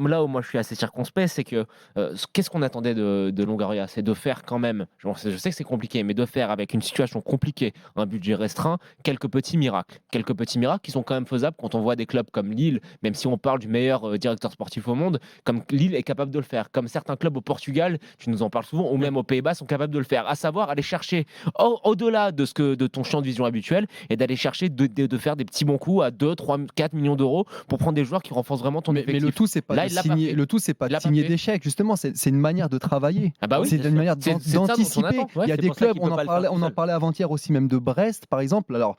là où moi je suis assez circonspect, c'est que qu'est-ce qu'on attendait de Longoria? C'est de faire quand même, je sais que c'est compliqué, mais de faire avec une situation compliquée, un budget restreint, quelques petits miracles. Quelques petits miracles qui sont quand même faisables quand on voit des clubs comme Lille, même si on parle du meilleur directeur sportif au monde, comme Lille est capable de le faire, comme certains clubs au Portugal, tu nous en parles souvent, ou même aux Pays-Bas sont capables de le faire, à savoir aller chercher au-delà de ton champ de vision habituel et d'aller chercher de faire des petits bons coups à 2, 3, 4 millions d'euros pour prendre des joueurs qui renforcent vraiment ton effectif. Mais le tout, c'est pas Là, de il l'a pas signer, fait. le tout, c'est pas Il de l'a pas signer fait. d'échecs. Justement, c'est une manière de travailler. Ah bah oui, C'est bien une sûr. manière C'est ça dont on d'anticiper. attend. Ouais, Il y a c'est des pour ça clubs, qu'il peut pas le faire tout on en seul. parlait avant-hier aussi même de Brest, par exemple. Alors,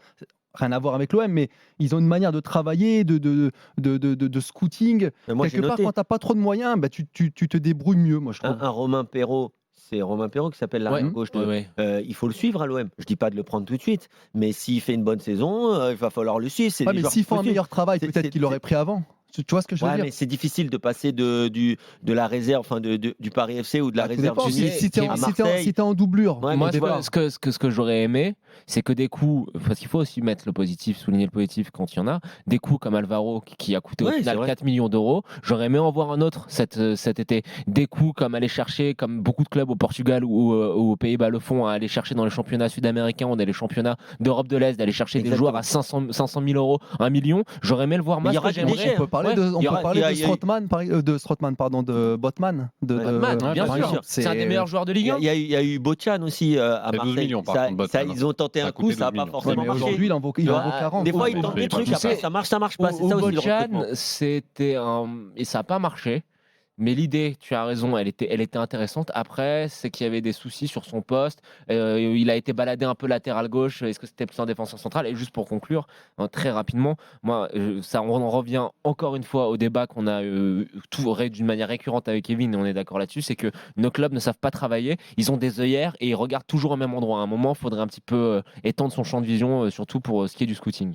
rien à voir avec l'OM, mais ils ont une manière de travailler, de scouting. Moi, j'ai Quelque part, noté quand tu n'as pas trop de moyens, bah, tu te débrouilles mieux, moi, je trouve. un Romain Perrault. C'est Romain Perrault qui s'appelle l'arrière gauche. Ouais. Il faut le suivre à l'OM. Je dis pas de le prendre tout de suite, mais s'il fait une bonne saison, il va falloir le suivre. C'est Ouais, des mais joueurs s'ils qu'il faut font un suivre. meilleur travail, C'est- peut-être c'est- qu'il l'aurait pris avant. Tu vois ce que je veux Ouais, dire? mais c'est difficile de passer de la réserve, enfin du Paris FC ou de la Bah, tout réserve dépend. du Si t'es à en, Marseille. si t'es en doublure, Ouais, Moi, mais tu vois, ce que j'aurais aimé, c'est que des coups, parce qu'il faut aussi mettre le positif, souligner le positif quand il y en a, des coups comme Alvaro qui a coûté au Ouais, c'est final vrai. 4 millions d'euros, j'aurais aimé en voir un autre cet été. Des coups comme aller chercher, comme beaucoup de clubs au Portugal ou aux Pays-Bas le font, à aller chercher dans les championnats sud-américains ou dans les championnats d'Europe de l'Est, d'aller chercher des joueurs à 500 000 euros, 1 million. J'aurais aimé le voir. Mais Moi, il y ce que aura du j'aimerais, déchet, on peut parler ouais, de, il y aura- il y a eu- Botman, pardon. Botman, Ouais, bien par sûr, exemple, c'est un des meilleurs joueurs de Ligue 1. Il y a eu Bochan aussi à Il y a 12 Marseille. millions, par contre, Botman. Ils ont tenté Ça a un coup, coûté ça n'a 12 pas millions. forcément mais marché. aujourd'hui, il en vaut 40. Des fois, il ils tentent fait des pas trucs, tout après ça. ça marche pas. C'est ça aussi le Bojan, recrutement. c'était et ça n'a pas marché. Mais l'idée, tu as raison, elle était intéressante. Après, c'est qu'il y avait des soucis sur son poste. Il a été baladé un peu latéral gauche. Est-ce que c'était plus un défenseur central? Et juste pour conclure, très rapidement, moi, on en revient encore une fois au débat qu'on a d'une manière récurrente avec Kevin, et on est d'accord là-dessus, c'est que nos clubs ne savent pas travailler. Ils ont des œillères et ils regardent toujours au même endroit. À un moment, il faudrait un petit peu étendre son champ de vision, surtout pour ce qui est du scouting.